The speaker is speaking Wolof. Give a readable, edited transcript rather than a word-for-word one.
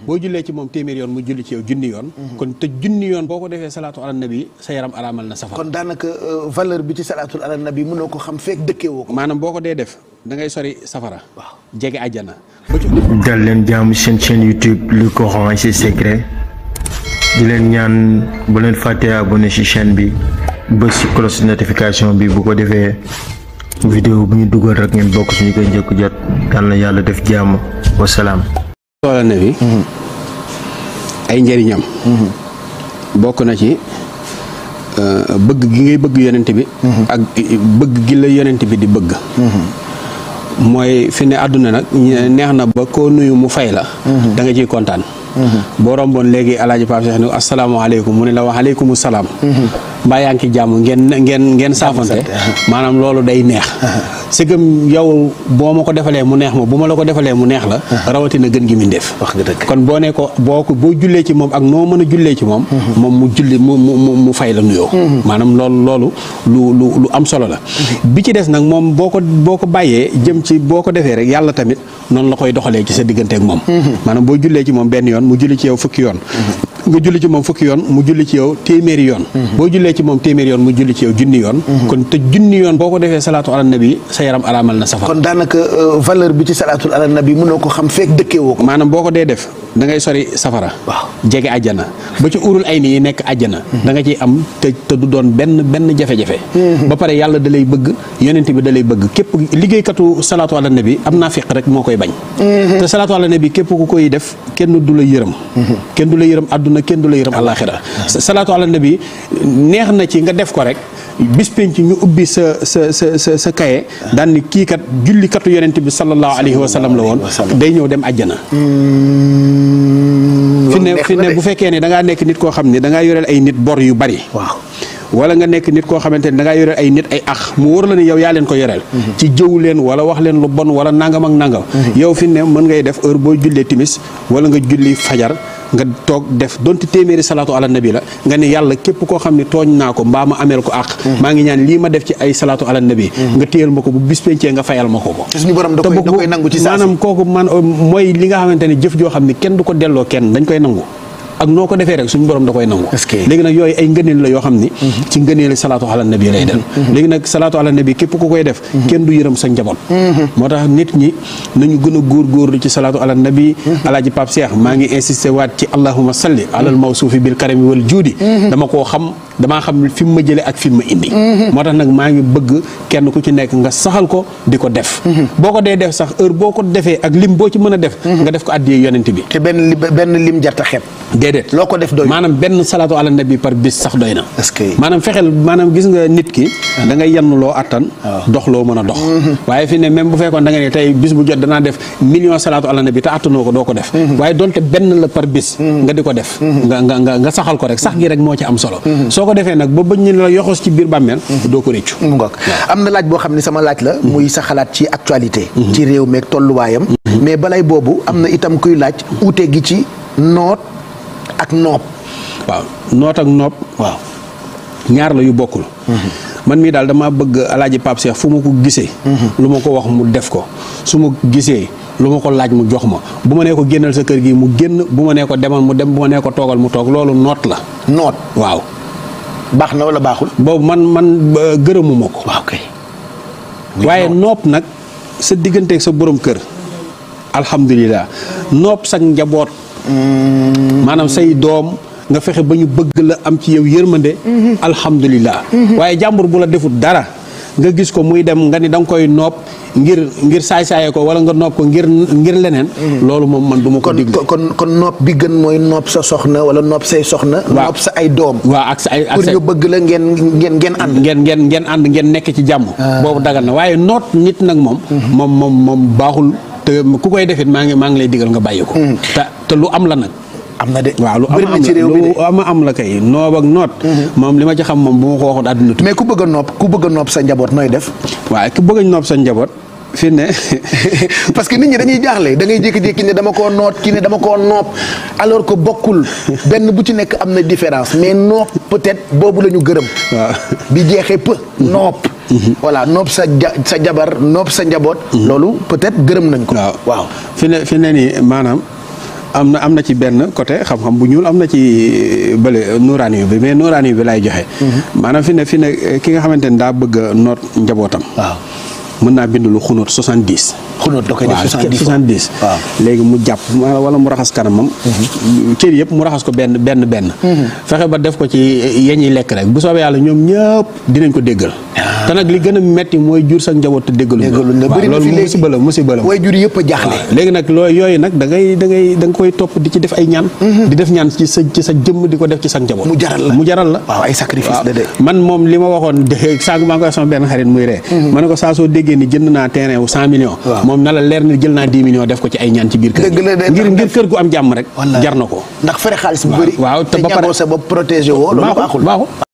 boo jullee ci moom téeméer yoon mu julli ci yow junni yoon. kon te junni yoon boo ko defee salaatu ala nabi sa yaram araamal na safara. kon daanaka valeur bi ci salaatu ala nabi mënoo ko xam fekk dëkkee woo ko. maanaam boo ko dee def da ngay sori safara. waaw jege àjjana. dal leen jàmm seen chaîne YouTube le Coran et ses secrets di leen ñaan bu leen fàttee abonné ci chaîne bi bës ci cloche notification bi bu ko defee vidéo bu ñu dugal rek ngeen bokk suñu koy njëkk jot yal na yàlla def jàmm wasalaam. wala ne bi ay njëriñam bokk na ci bëgg gi ngay bëgg yonent bi ak bëgg gi la yonent bi di bëgg mooy fi ne àdduna nag neex na ba koo nuyu mu fay la da nga ciy kontaan boo romboon léegi alaaji Pape Cheikh ni asalaamaaleykum mu ne la wa aleykum salaam mbaa yaa ngi ci jàmm ngeen saafante maanaam loolu day neex sëgëm yow boo ma ko defalee mu neex ma bu ma la ko defalee mu neex la rawatina gën gi mi ndeef wax nga dëgg kon boo ne ko boo jullee ci moom ak noo mën a jullee ci moom moom mu julli mu fay la nuyoo maanaam loolu lu am solo la bi ci des nag moom boo ko bàyyee jëm ci boo ko defee rek yàlla tamit noonu la koy doxalee ci sa diggante ak moom maanaam boo jullee ci moom benn yoon mu julli ci yow fukki yoon nga julli ci moom fukki yoon mu julli ci yow téeméeri yoon boo jullee ci moom téeméeri yoon mu julli ci yow junni yoon kon te junni yoon boo ko defee salaatu ala nabi sa yaram araamal na safara kon daanaka valeur bi ci salaatu ala nabi mënoo ko xam fekk dëkkee woo ko maanaam boo ko dee def da ngay sori safara waaw jege àjjana ba ci urul ay ni yi nekk àjjana da nga ciy am te du doon benn jafe-jafe ba pare yàlla da lay bëgg yonent bi da lay bëgg képp liggéeykatu salaatu ala nabi am naa fiq rek moo koy bañ te salaatu ala nabi képp ku koy def kenn du la yërëm kenn du la yërëm àdduna kenn du la yërëm àllaaxira salaatu ala nabi neex na ci nga def ko rek bis penc ñu ubbi sa kaye daan ni kii kat jullikatu yonent bi sallallahu alayhi wa sallam la woon day ñëw dem àjjana fi ne bu fekkee ne da ngaa nekk nit koo xam ne da ngaa yoreel ay nit bor yu bari waaw wala nga nekk nit koo xamante ne da ngaa yoreel ay nit ay ax mu wóor la ne yow yaa leen ko yoreel ci jëw leen wala wax leen lu bon wala nangam ak nangam yow fi ne mën ngay def heure boo jullee timis wala nga julli fajar nga toog def donte téeméeri salaatu ala nabi la nga ne yàlla képp koo xam ne tooñ naa ko mbaa ma ameel ko àq maa ngi ñaan lii ma def ci ay salaatu ala nabi nga téyel ma ko bu bis pencee nga fayal ma ko suñu borom da koy nangu ci saa si maanaam kooku mooy li nga xamante ne jëf joo xam ne kenn du ko delloo kenn dañ koy nangu ak noo ko defee rek suñu borom da koy nangu léegi nag yooyu ay ngëneel la yoo xam ni ci ngëneeli salaatu ala nabi lay dem léegi nag salaatu ala nabi képp ku koy def kenn du yërëm sa njaboot moo tax nit ñi nañu gën a góorgóorlu ci salaatu ala nabi alaaji Pape Cheikh maa ngi insisté waat ci allahumma salli alal mawsuufi bil karami wal juudi damaa xam fi mu ma jëlee ak fi mu ma indi moo tax nag maa ngi bëgg kenn ku ci nekk nga saxal ko di ko def boo ko dee def sax heure boo ko defee ak lim boo ci mën a def nga def ko addiyee yonent bi te benn lim jarta xeeb déedéet loo ko def doy maanaam benn salaatu ala nabi par bis sax doy na est-ce maanaam fexeel maanaam gis nga nit ki da ngay yenn loo attan dox loo mën a dox waaye fi ne même bu fekkoon da nga ne tey bis bu jot danaa def million salaatu ala nabi te attanoo ko doo ko def waaye donte benn la par bis nga di ko def nga saxal ko rek sax gi rek moo ci am solo soo ko defee nag ba bëñ ñu la yoxos ci biir bàmmeel doo ko réccu mu ngoog am na laaj boo xam ne sama laaj la muy sa xalaat ci actualité ci réew meeg tolluwaayam mais balay boobu am na itam kuy laaj uute gi ci noot ak noob waaw noot ak noob waaw ñaar la yu bokkul man mii daal dama bëgg alaaji Pape Cheikh fu ma ko gisee lu ma ko wax mu def ko su ma gisee lu ma ko laaj mu jox ma bu ma nee ko génnal sa kër gi mu génn bu ma nee ko demal mu dem bu ma nee ko toogal mu toog loolu noot la noot waaw baax na wala baaxul boobu man gërëmuma ko waaw kay waaye noob nag sa digganteeg sa borom kër alhamdulilah noob sa njaboot maanaam say doom nga fexe ba ñu bëgg la am ci yow yërmande alhamdulilah waaye jàmbur bu la defut dara nga gis ko muy dem nga ni da nga koy noob ngir saay-saaye ko wala nga noob ko ngir leneen loolu moom man du ma ko digle kon noob bi gën mooy noob sa soxna wala noob say soxna noob sa ay doom waaw ak sa ay pour ñu bëgg la ngeen ànd ngeen ànd ngeen nekk ci jàmm boobu dagal na waaye noot nit nag moom baaxul te ku koy defit maa ngi lay digal nga bàyyi ko te lu am la nag am na de waaw lu am la kay noob ak noot moom li ma ci xam moom bu ma ko waxoon àdduna mais ku bëgg a noob sa njaboot nooy def waaw ku bëgg a noob sa njaboot fi ne parce que nit ñi dañuy jaaxle da ngay jékki-jékki ne dama koo noot ki ne dama koo noob alors que bokkul benn bu ci nekk am na différence mais noob peut-être boobu la ñu gërëm waaw bi jeexee peu noob voilà noob sa jabar noob sa njaboot loolu peut-être gërëm nañ ko waaw fi ne nii maanaam am na ci benn côté xam-xam bu ñuul am na ci bële nuuraani bi mais nuuraani bi lay joxe. maanaam fi ne ki nga xamante ni daa bëgg a noot njabootam. waaw mën naa bind lu xunóot 70. xunóot da koy def 70. waaw léegi mu jàpp wala mu raxas kanamam. cër yëpp mu raxas ko benn. fexe ba def ko ci yeñi lekk rek bu soobee yàlla ñoom ñëpp dinañ ko déggal. te nag li gën a metti mooy jur sa njaboot te déggaluñ la. waaw loolu musiba la way jur yëpp a jaaxle. léegi nag yooyu nag da nga koy topp di ci def ay ñaan. di def ñaan ci sa jëmm di ko def ci sa njaboot. mu jaral la waaw ay sacrifice la de. man moom li ma waxoon sànq maa ngi koy sama benn xarit muy ree ma ne ko saa soo déggee ni jënd naa terrain wu 100 millions. moom na la leer ni jël naa 10 millions def ko ci ay ñaan ci biir kër ngir kër gu am jàmm rek jar na ko ndax fere xaalis bu bëri waaw te ba pare ñagoo sa bopp protégé woo loolu baaxul